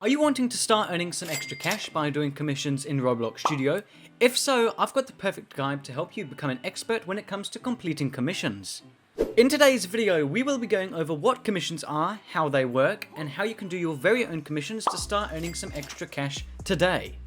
Are you wanting to start earning some extra cash by doing commissions in Roblox Studio? If so, I've got the perfect guide to help you become an expert when it comes to completing commissions. In today's video, we will be going over what commissions are, how they work, and how you can do your very own commissions to start earning some extra cash today.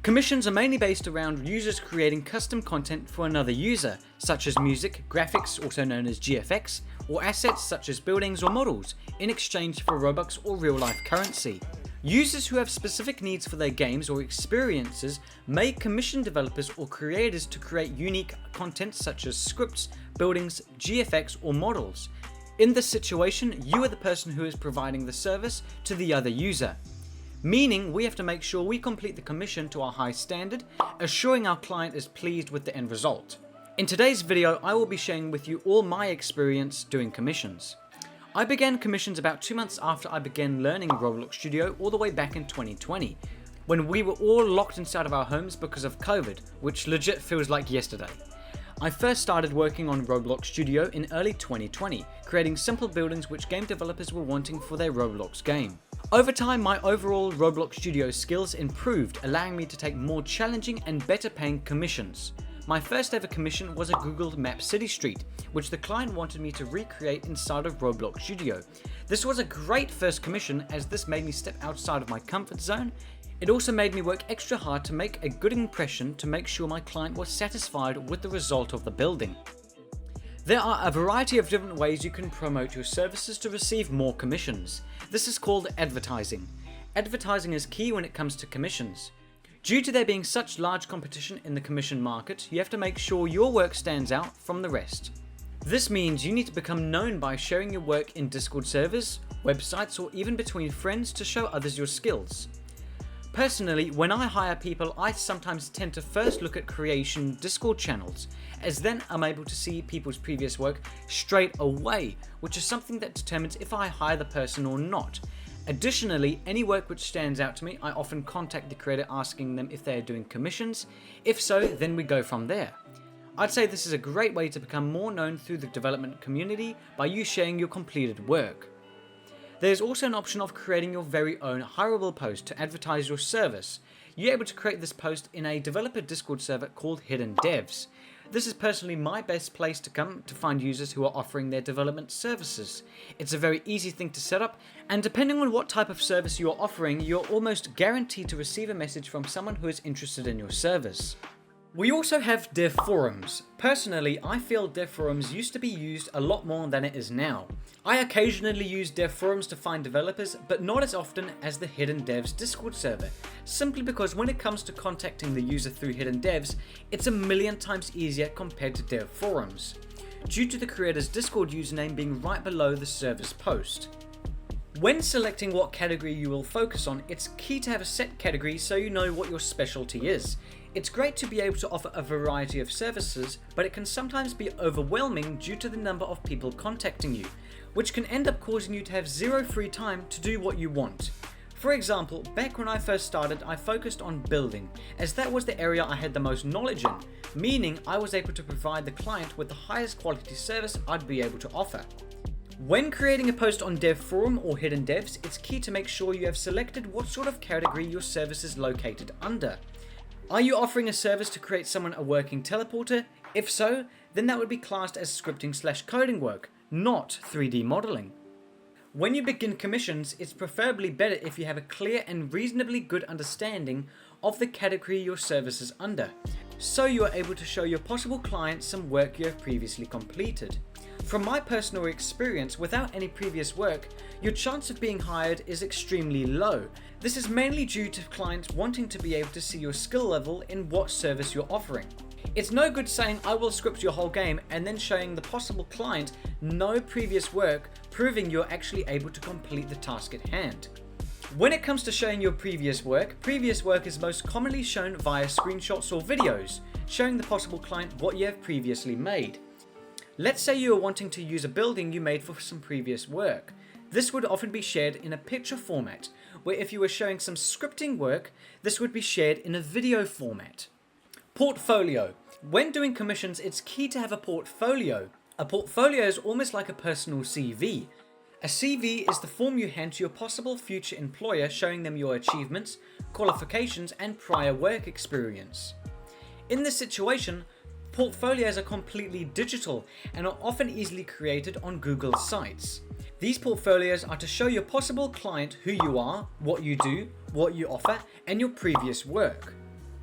Commissions are mainly based around users creating custom content for another user, such as music, graphics, also known as GFX, or assets such as buildings or models, in exchange for Robux or real-life currency. Users who have specific needs for their games or experiences may commission developers or creators to create unique content such as scripts, buildings, GFX, or models. In this situation, you are the person who is providing the service to the other user. Meaning, we have to make sure we complete the commission to a high standard, assuring our client is pleased with the end result. In today's video, I will be sharing with you all my experience doing commissions. I began commissions about 2 months after I began learning Roblox Studio all the way back in 2020, when we were all locked inside of our homes because of COVID, which legit feels like yesterday. I first started working on Roblox Studio in early 2020, creating simple buildings which game developers were wanting for their Roblox game. Over time, my overall Roblox Studio skills improved, allowing me to take more challenging and better paying commissions. My first ever commission was a Google Map city street, which the client wanted me to recreate inside of Roblox Studio. This was a great first commission as this made me step outside of my comfort zone. It also made me work extra hard to make a good impression to make sure my client was satisfied with the result of the building. There are a variety of different ways you can promote your services to receive more commissions. This is called advertising. Advertising is key when it comes to commissions. Due to there being such large competition in the commission market, you have to make sure your work stands out from the rest. This means you need to become known by sharing your work in Discord servers, websites, or even between friends to show others your skills. Personally, when I hire people, I sometimes tend to first look at creation Discord channels, as then I'm able to see people's previous work straight away, which is something that determines if I hire the person or not. Additionally, any work which stands out to me, I often contact the creator asking them if they are doing commissions. If so, then we go from there. I'd say this is a great way to become more known through the development community by you sharing your completed work. There's also an option of creating your very own hireable post to advertise your service. You're able to create this post in a developer Discord server called Hidden Devs. This is personally my best place to come to find users who are offering their development services. It's a very easy thing to set up, and depending on what type of service you are offering, you're almost guaranteed to receive a message from someone who is interested in your service. We also have dev forums. Personally, I feel dev forums used to be used a lot more than it is now. I occasionally use dev forums to find developers, but not as often as the Hidden Devs Discord server, simply because when it comes to contacting the user through Hidden Devs, it's a million times easier compared to dev forums, due to the creator's Discord username being right below the server's post. When selecting what category you will focus on, it's key to have a set category so you know what your specialty is. It's great to be able to offer a variety of services, but it can sometimes be overwhelming due to the number of people contacting you, which can end up causing you to have zero free time to do what you want. For example, back when I first started, I focused on building, as that was the area I had the most knowledge in, meaning I was able to provide the client with the highest quality service I'd be able to offer. When creating a post on Dev Forum or Hidden Devs, it's key to make sure you have selected what sort of category your service is located under. Are you offering a service to create someone a working teleporter? If so, then that would be classed as scripting/coding work, not 3D modeling. When you begin commissions, it's preferably better if you have a clear and reasonably good understanding of the category your service is under, so you are able to show your possible clients some work you have previously completed. From my personal experience, without any previous work, your chance of being hired is extremely low. This is mainly due to clients wanting to be able to see your skill level in what service you're offering. It's no good saying I will script your whole game and then showing the possible client no previous work, proving you're actually able to complete the task at hand. When it comes to showing your previous work is most commonly shown via screenshots or videos, showing the possible client what you have previously made. Let's say you are wanting to use a building you made for some previous work. This would often be shared in a picture format, where if you were showing some scripting work, this would be shared in a video format. Portfolio. When doing commissions, it's key to have a portfolio. A portfolio is almost like a personal CV. A CV is the form you hand to your possible future employer showing them your achievements, qualifications, and prior work experience. In this situation, portfolios are completely digital and are often easily created on Google sites. These portfolios are to show your possible client who you are, what you do, what you offer, and your previous work.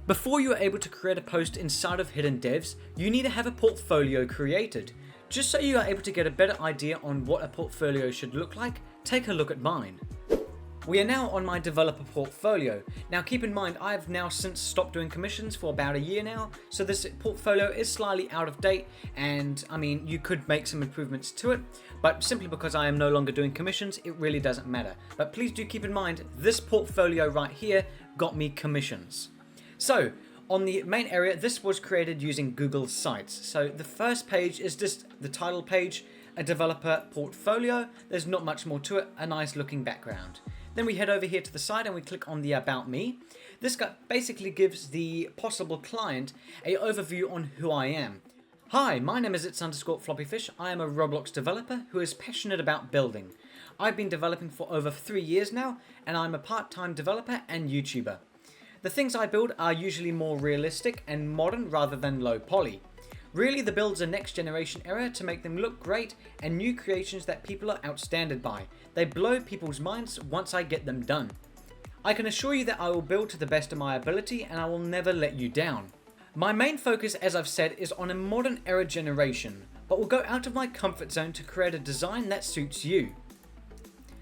Before you are able to create a post inside of Hidden Devs, you need to have a portfolio created. Just so you are able to get a better idea on what a portfolio should look like, take a look at mine. We are now on my developer portfolio. Now keep in mind, I have now since stopped doing commissions for about a year now, so this portfolio is slightly out of date, and I mean, you could make some improvements to it, but simply because I am no longer doing commissions, it really doesn't matter. But please do keep in mind, this portfolio right here got me commissions. So, on the main area, this was created using Google Sites. So the first page is just the title page, a developer portfolio. There's not much more to it, a nice looking background. Then we head over here to the side and we click on the About Me. This guy basically gives the possible client an overview on who I am. Hi, my name is its_floppyfish. I am a Roblox developer who is passionate about building. I've been developing for over 3 years now, and I'm a part-time developer and YouTuber. The things I build are usually more realistic and modern rather than low poly. Really, the builds are next generation era to make them look great and new creations that people are outstanded by. They blow people's minds once I get them done. I can assure you that I will build to the best of my ability and I will never let you down. My main focus, as I've said, is on a modern era generation, but will go out of my comfort zone to create a design that suits you.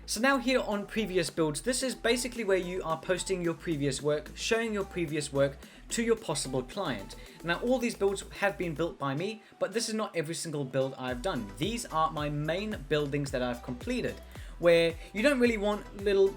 So now here on previous builds, this is basically where you are posting your previous work, showing your previous work to your possible client. Now all these builds have been built by me, but this is not every single build I've done. These are my main buildings that I've completed, where you don't really want little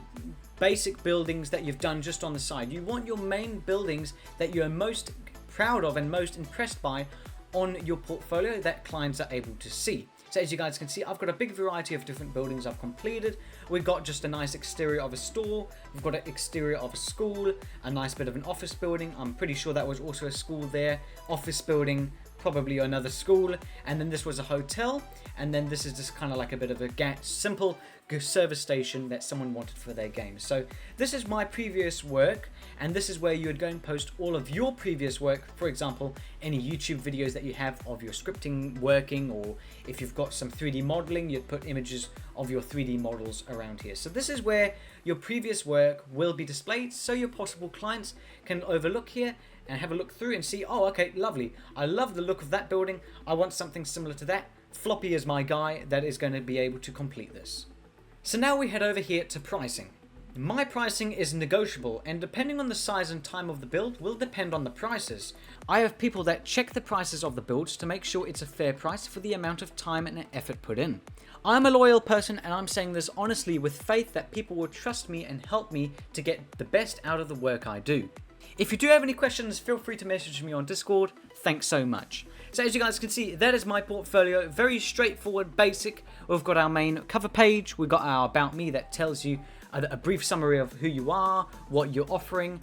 basic buildings that you've done just on the side. You want your main buildings that you're most proud of and most impressed by on your portfolio that clients are able to see. So as you guys can see, I've got a big variety of different buildings I've completed. We've got just a nice exterior of a store. We've got an exterior of a school, a nice bit of an office building. I'm pretty sure that was also a school there. Office building, probably another school. And then this was a hotel. And then this is just kind of like a bit of a simple service station that someone wanted for their game. So this is my previous work, and this is where you would go and post all of your previous work. For example, any YouTube videos that you have of your scripting working, or if you've got some 3D modeling, you'd put images of your 3D models around here. So this is where your previous work will be displayed, so your possible clients can overlook here and have a look through and see, oh, okay, lovely. I love the look of that building. I want something similar to that. Floppy is my guy that is going to be able to complete this. So now we head over here to pricing. My pricing is negotiable, and depending on the size and time of the build will depend on the prices. I have people that check the prices of the builds to make sure it's a fair price for the amount of time and effort put in. I'm a loyal person, and I'm saying this honestly with faith that people will trust me and help me to get the best out of the work I do. If you do have any questions, feel free to message me on Discord. Thanks so much. So as you guys can see, that is my portfolio. Very straightforward, basic. We've got our main cover page. We've got our About Me that tells you a brief summary of who you are, what you're offering,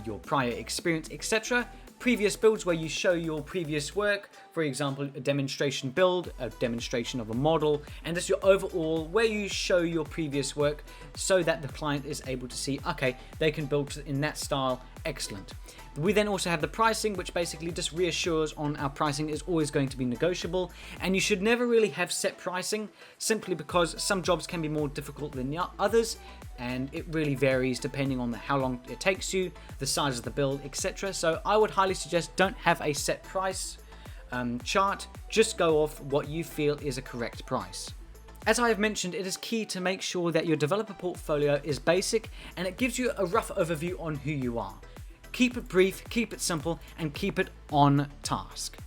your prior experience, etc. Previous builds where you show your previous work, for example, a demonstration build, a demonstration of a model, and just your overall where you show your previous work so that the client is able to see, okay, they can build in that style, excellent. We then also have the pricing, which basically just reassures on our pricing is always going to be negotiable, and you should never really have set pricing simply because some jobs can be more difficult than others, and it really varies depending on how long it takes you, the size of the build, etc. So I would highly suggest don't have a set price chart, just go off what you feel is a correct price. As I have mentioned, it is key to make sure that your developer portfolio is basic and it gives you a rough overview on who you are. Keep it brief, keep it simple, and keep it on task.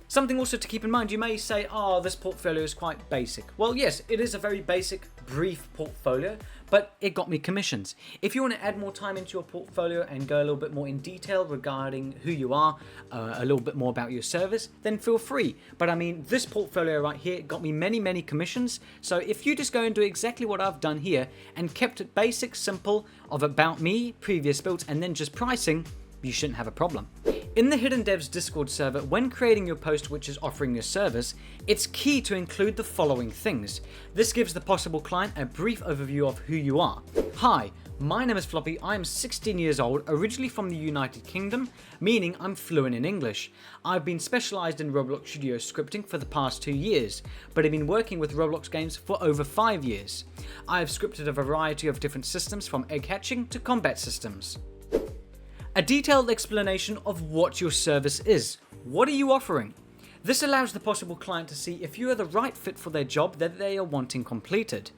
Something also to keep in mind, you may say, oh, this portfolio is quite basic. Well, yes, it is a very basic, brief portfolio, but it got me commissions. If you want to add more time into your portfolio and go a little bit more in detail regarding who you are, a little bit more about your service, then feel free. But I mean, this portfolio right here got me many, many commissions. So if you just go and do exactly what I've done here and kept it basic, simple, of About Me, previous builds, and then just pricing, you shouldn't have a problem. In the Hidden Devs Discord server, when creating your post which is offering your service, it's key to include the following things. This gives the possible client a brief overview of who you are. Hi, my name is Floppy, I am 16 years old, originally from the United Kingdom, meaning I'm fluent in English. I've been specialised in Roblox Studio scripting for the past 2 years, but I've been working with Roblox games for over 5 years. I have scripted a variety of different systems from egg hatching to combat systems. A detailed explanation of what your service is. What are you offering? This allows the possible client to see if you are the right fit for their job that they are wanting completed.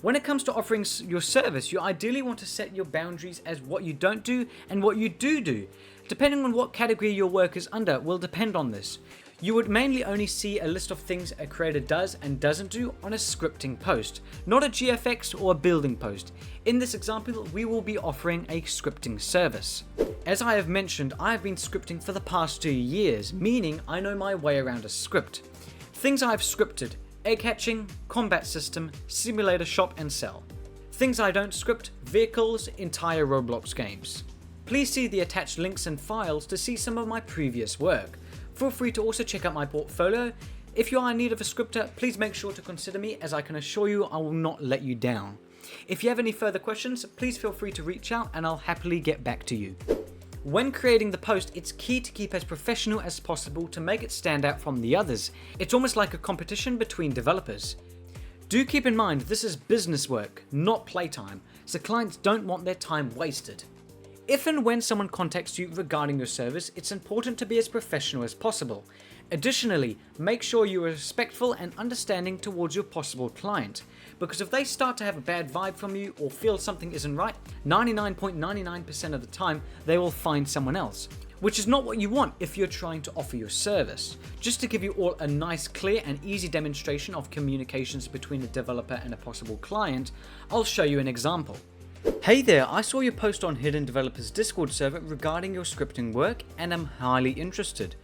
When it comes to offering your service, you ideally want to set your boundaries as what you don't do and what you do. Depending on what category your work is under will depend on this. You would mainly only see a list of things a creator does and doesn't do on a scripting post, not a GFX or a building post. In this example, we will be offering a scripting service. As I have mentioned, I have been scripting for the past 2 years, meaning I know my way around a script. Things I've scripted: egg hatching, combat system, simulator shop and sell. Things I don't script: vehicles, entire Roblox games. Please see the attached links and files to see some of my previous work. Feel free to also check out my portfolio. If you are in need of a scripter, please make sure to consider me, as I can assure you I will not let you down. If you have any further questions, please feel free to reach out and I'll happily get back to you. When creating the post, it's key to keep as professional as possible to make it stand out from the others. It's almost like a competition between developers. Do keep in mind this is business work, not playtime, so clients don't want their time wasted. If and when someone contacts you regarding your service, it's important to be as professional as possible. Additionally, make sure you are respectful and understanding towards your possible client, because if they start to have a bad vibe from you or feel something isn't right, 99.99% of the time they will find someone else, which is not what you want if you're trying to offer your service. Just to give you all a nice, clear and easy demonstration of communications between a developer and a possible client, I'll show you an example. Hey there, I saw your post on Hidden Developers Discord server regarding your scripting work and am highly interested.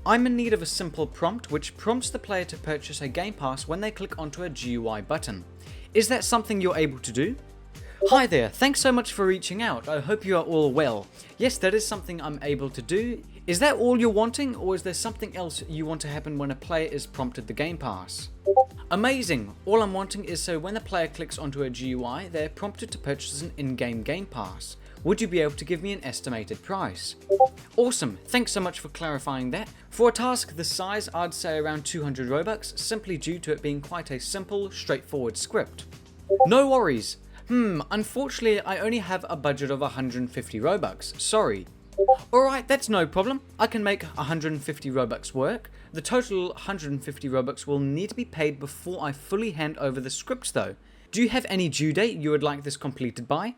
I'm in need of a simple prompt which prompts the player to purchase a game pass when they click onto a GUI button. Is that something you're able to do? Hi there, thanks so much for reaching out. I hope you are all well. Yes, that is something I'm able to do. Is that all you're wanting, or is there something else you want to happen when a player is prompted the game pass? Amazing! All I'm wanting is so when the player clicks onto a GUI, they're prompted to purchase an in-game game pass. Would you be able to give me an estimated price? Awesome, thanks so much for clarifying that. For a task this size, I'd say around 200 Robux, simply due to it being quite a simple, straightforward script. No worries. Unfortunately I only have a budget of 150 Robux, sorry. Alright, that's no problem. I can make 150 Robux work. The total 150 Robux will need to be paid before I fully hand over the scripts though. Do you have any due date you would like this completed by?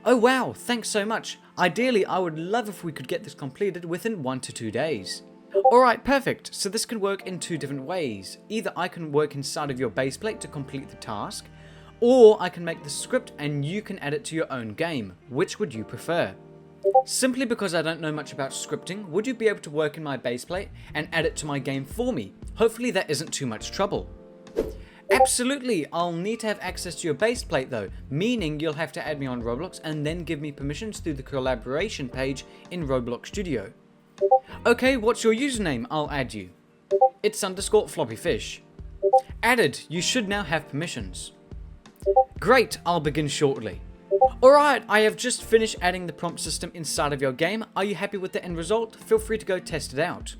Oh wow, thanks so much. Ideally, I would love if we could get this completed within 1 to 2 days. Alright, perfect. So this can work in 2 different ways. Either I can work inside of your base plate to complete the task, or I can make the script and you can add it to your own game. Which would you prefer? Simply because I don't know much about scripting, would you be able to work in my base plate and add it to my game for me? Hopefully that isn't too much trouble. Absolutely, I'll need to have access to your base plate though, meaning you'll have to add me on Roblox and then give me permissions through the collaboration page in Roblox Studio. Okay, what's your username? I'll add you. It's _floppyfish. Added, you should now have permissions. Great, I'll begin shortly. Alright, I have just finished adding the prompt system inside of your game. Are you happy with the end result? Feel free to go test it out.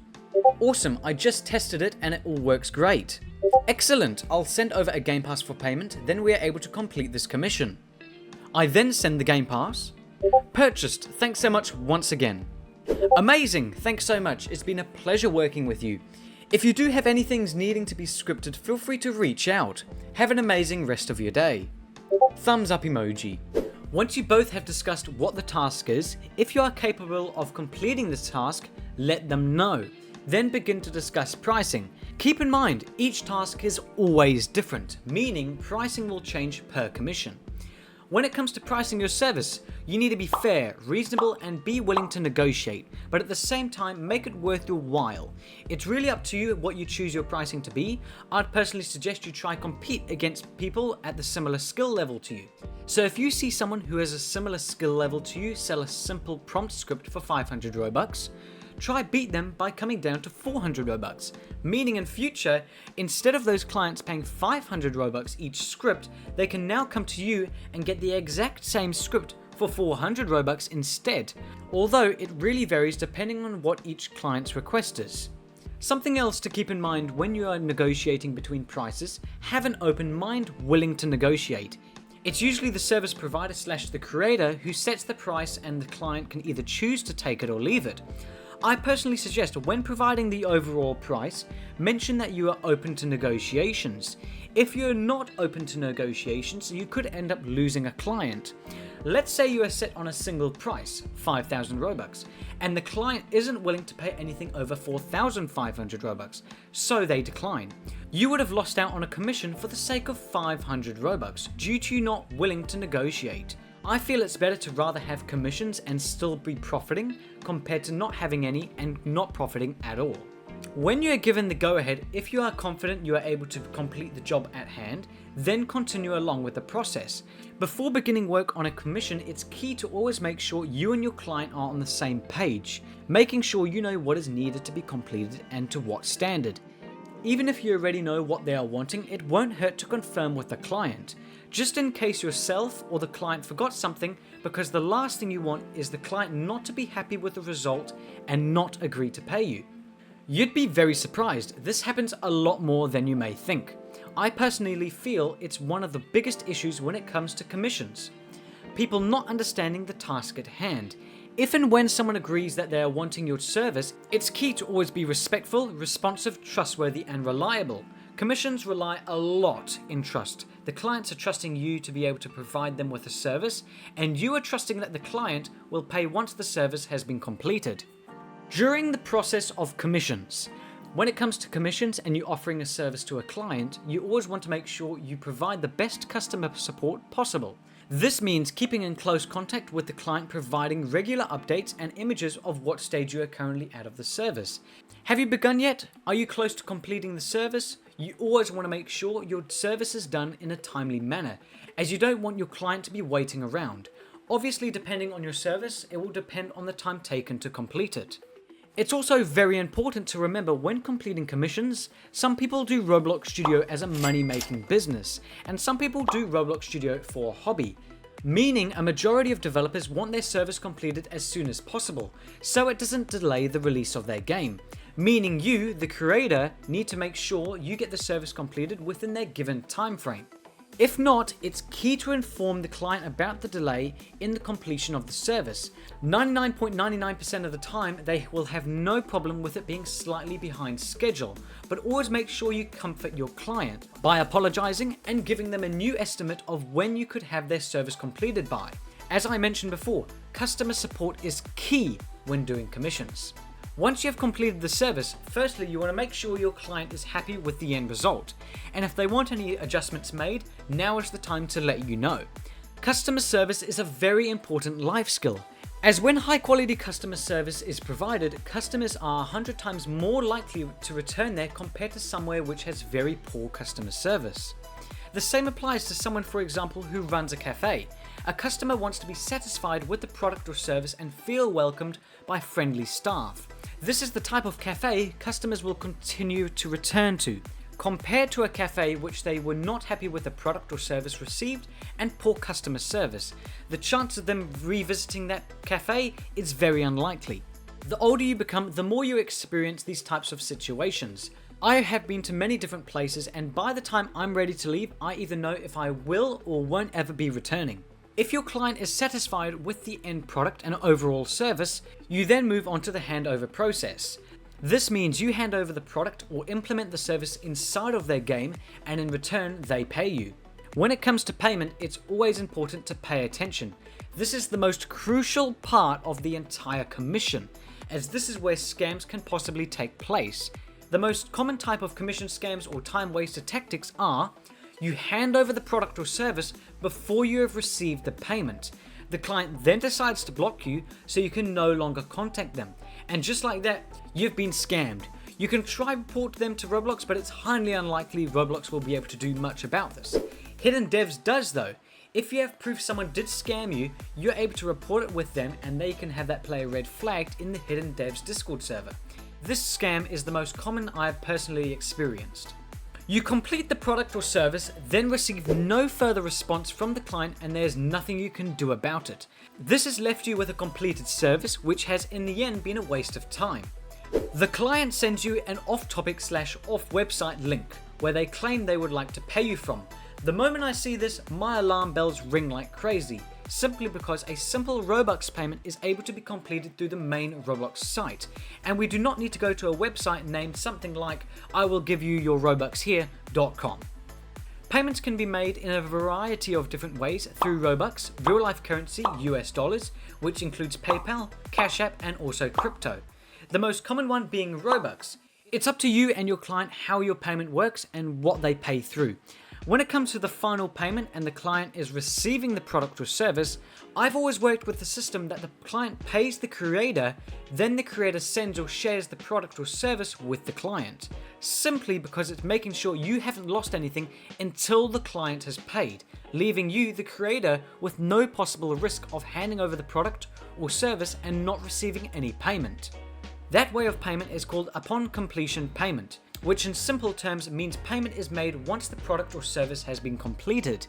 Awesome, I just tested it and it all works great. Excellent, I'll send over a game pass for payment, then we are able to complete this commission. I then send the game pass. Purchased, thanks so much once again. Amazing, thanks so much, it's been a pleasure working with you. If you do have any things needing to be scripted, feel free to reach out. Have an amazing rest of your day. Thumbs up emoji. Once you both have discussed what the task is, if you are capable of completing this task, let them know. Then begin to discuss pricing. Keep in mind, each task is always different, meaning pricing will change per commission. When it comes to pricing your service, you need to be fair, reasonable, and be willing to negotiate, but at the same time, make it worth your while. It's really up to you what you choose your pricing to be. I'd personally suggest you try compete against people at the similar skill level to you. So if you see someone who has a similar skill level to you sell a simple prompt script for 500 Robux, try beat them by coming down to 400 Robux. Meaning in future, instead of those clients paying 500 Robux each script, they can now come to you and get the exact same script for 400 Robux instead, although it really varies depending on what each client's request is. Something else to keep in mind when you are negotiating between prices, have an open mind willing to negotiate. It's usually the service provider / the creator who sets the price, and the client can either choose to take it or leave it. I personally suggest when providing the overall price, mention that you are open to negotiations. If you're not open to negotiations, you could end up losing a client. Let's say you are set on a single price, 5,000 Robux, and the client isn't willing to pay anything over 4,500 Robux, so they decline. You would have lost out on a commission for the sake of 500 Robux due to you not willing to negotiate. I feel it's better to rather have commissions and still be profiting compared to not having any and not profiting at all. When you are given the go-ahead, if you are confident you are able to complete the job at hand, then continue along with the process. Before beginning work on a commission, it's key to always make sure you and your client are on the same page, making sure you know what is needed to be completed and to what standard. Even if you already know what they are wanting, it won't hurt to confirm with the client, just in case yourself or the client forgot something, because the last thing you want is the client not to be happy with the result and not agree to pay you. You'd be very surprised, this happens a lot more than you may think. I personally feel it's one of the biggest issues when it comes to commissions. People not understanding the task at hand. If and when someone agrees that they are wanting your service, it's key to always be respectful, responsive, trustworthy, and reliable. Commissions rely a lot in trust. The clients are trusting you to be able to provide them with a service, and you are trusting that the client will pay once the service has been completed. During the process of commissions, when it comes to commissions and you're offering a service to a client, you always want to make sure you provide the best customer support possible. This means keeping in close contact with the client, providing regular updates and images of what stage you are currently at of the service. Have you begun yet? Are you close to completing the service? You always want to make sure your service is done in a timely manner, as you don't want your client to be waiting around. Obviously, depending on your service, it will depend on the time taken to complete it. It's also very important to remember when completing commissions, some people do Roblox Studio as a money-making business, and some people do Roblox Studio for a hobby, meaning a majority of developers want their service completed as soon as possible, so it doesn't delay the release of their game, meaning you, the creator, need to make sure you get the service completed within their given time frame. If not, it's key to inform the client about the delay in the completion of the service. 99.99% of the time, they will have no problem with it being slightly behind schedule, but always make sure you comfort your client by apologizing and giving them a new estimate of when you could have their service completed by. As I mentioned before, customer support is key when doing commissions. Once you have completed the service, firstly you want to make sure your client is happy with the end result, and if they want any adjustments made, now is the time to let you know. Customer service is a very important life skill, as when high quality customer service is provided, customers are 100 times more likely to return there compared to somewhere which has very poor customer service. The same applies to someone, for example, who runs a cafe. A customer wants to be satisfied with the product or service and feel welcomed by friendly staff. This is the type of cafe customers will continue to return to, compared to a cafe which they were not happy with the product or service received and poor customer service. The chance of them revisiting that cafe is very unlikely. The older you become, the more you experience these types of situations. I have been to many different places, and by the time I'm ready to leave, I either know if I will or won't ever be returning. If your client is satisfied with the end product and overall service, you then move on to the handover process. This means you hand over the product or implement the service inside of their game, and in return they pay you. When it comes to payment, it's always important to pay attention. This is the most crucial part of the entire commission, as this is where scams can possibly take place. The most common type of commission scams or time waster tactics are: you hand over the product or service before you have received the payment. The client then decides to block you so you can no longer contact them. And just like that, you've been scammed. You can try report them to Roblox, but it's highly unlikely Roblox will be able to do much about this. Hidden Devs does though. If you have proof someone did scam you, you're able to report it with them and they can have that player red flagged in the Hidden Devs Discord server. This scam is the most common I have personally experienced. You complete the product or service, then receive no further response from the client and there's nothing you can do about it. This has left you with a completed service which has in the end been a waste of time. The client sends you an off-topic/off website link where they claim they would like to pay you from. The moment I see this, my alarm bells ring like crazy, simply because a simple Robux payment is able to be completed through the main Roblox site, and we do not need to go to a website named something like I will give you your Robux here.com. Payments can be made in a variety of different ways through Robux, real-life currency, US dollars, which includes PayPal, Cash App, and also crypto. The most common one being Robux. It's up to you and your client how your payment works and what they pay through. When it comes to the final payment and the client is receiving the product or service, I've always worked with the system that the client pays the creator, then the creator sends or shares the product or service with the client, simply because it's making sure you haven't lost anything until the client has paid, leaving you, the creator, with no possible risk of handing over the product or service and not receiving any payment. That way of payment is called upon completion payment, which in simple terms means payment is made once the product or service has been completed.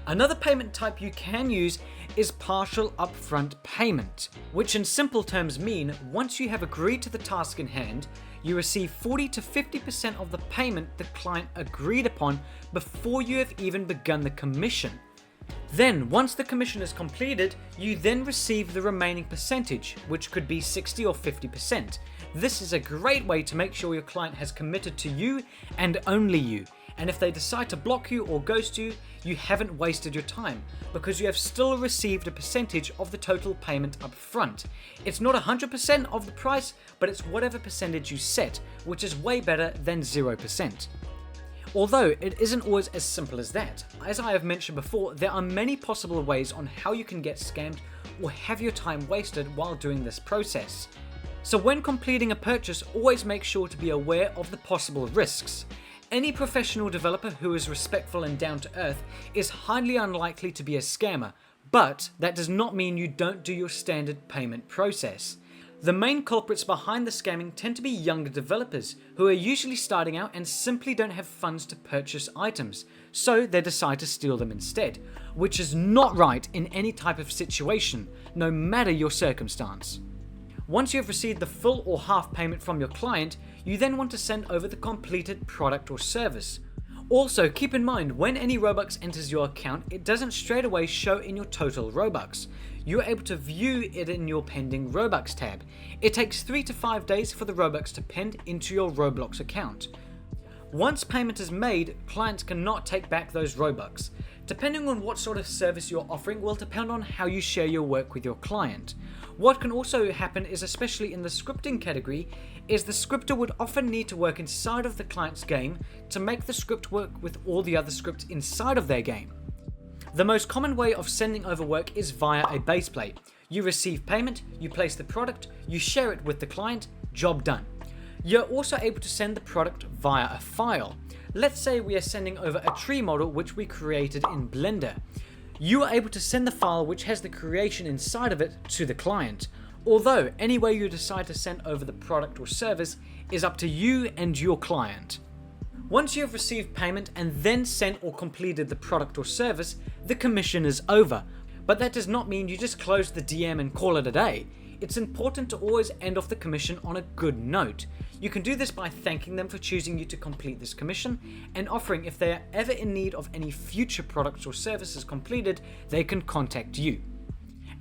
Another payment type you can use is partial upfront payment, which in simple terms mean once you have agreed to the task in hand, you receive 40 to 50% of the payment the client agreed upon before you have even begun the commission. Then, once the commission is completed, you then receive the remaining percentage, which could be 60 or 50%. This is a great way to make sure your client has committed to you and only you. And if they decide to block you or ghost you, you haven't wasted your time because you have still received a percentage of the total payment up front. It's not 100% of the price, but it's whatever percentage you set, which is way better than 0%. Although it isn't always as simple as that. As I have mentioned before, there are many possible ways on how you can get scammed or have your time wasted while doing this process. So when completing a purchase, always make sure to be aware of the possible risks. Any professional developer who is respectful and down to earth is highly unlikely to be a scammer, but that does not mean you don't do your standard payment process. The main culprits behind the scamming tend to be younger developers who are usually starting out and simply don't have funds to purchase items, so they decide to steal them instead, which is not right in any type of situation, no matter your circumstance. Once you have received the full or half payment from your client, you then want to send over the completed product or service. Also, keep in mind when any Robux enters your account, it doesn't straight away show in your total Robux. You're able to view it in your pending Robux tab. It takes 3 to 5 days for the Robux to pend into your Roblox account. Once payment is made, clients cannot take back those Robux. Depending on what sort of service you're offering will depend on how you share your work with your client. What can also happen is, especially in the scripting category, is the scripter would often need to work inside of the client's game to make the script work with all the other scripts inside of their game. The most common way of sending over work is via a base plate. You receive payment, you place the product, you share it with the client, job done. You're also able to send the product via a file. Let's say we are sending over a tree model which we created in Blender. You are able to send the file which has the creation inside of it to the client. Although any way you decide to send over the product or service is up to you and your client. Once you have received payment and then sent or completed the product or service, the commission is over. But that does not mean you just close the DM and call it a day. It's important to always end off the commission on a good note. You can do this by thanking them for choosing you to complete this commission and offering if they are ever in need of any future products or services completed, they can contact you.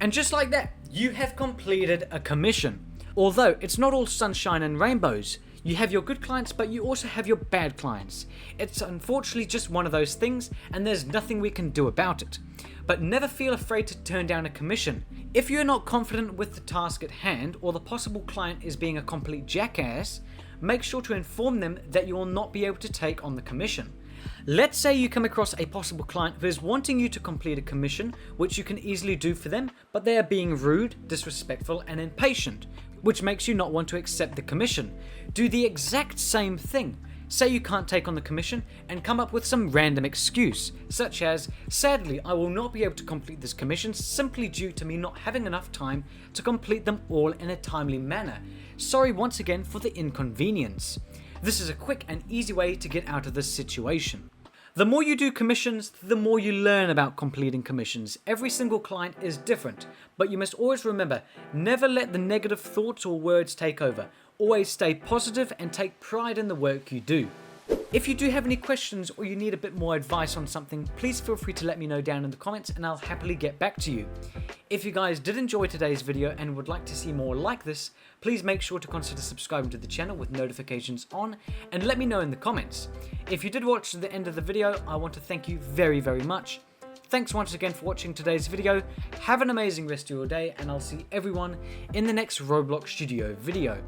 And just like that, you have completed a commission. Although it's not all sunshine and rainbows. You have your good clients, but you also have your bad clients. It's unfortunately just one of those things, and there's nothing we can do about it. But never feel afraid to turn down a commission. If you're not confident with the task at hand, or the possible client is being a complete jackass, make sure to inform them that you will not be able to take on the commission. Let's say you come across a possible client who is wanting you to complete a commission, which you can easily do for them, but they are being rude, disrespectful, and impatient, which makes you not want to accept the commission. Do the exact same thing. Say you can't take on the commission and come up with some random excuse, such as, sadly I will not be able to complete this commission simply due to me not having enough time to complete them all in a timely manner. Sorry once again for the inconvenience. This is a quick and easy way to get out of this situation. The more you do commissions, the more you learn about completing commissions. Every single client is different, but you must always remember, never let the negative thoughts or words take over. Always stay positive and take pride in the work you do. If you do have any questions or you need a bit more advice on something, please feel free to let me know down in the comments and I'll happily get back to you. If you guys did enjoy today's video and would like to see more like this, please make sure to consider subscribing to the channel with notifications on and let me know in the comments. If you did watch to the end of the video, I want to thank you very, very much. Thanks once again for watching today's video. Have an amazing rest of your day and I'll see everyone in the next Roblox Studio video.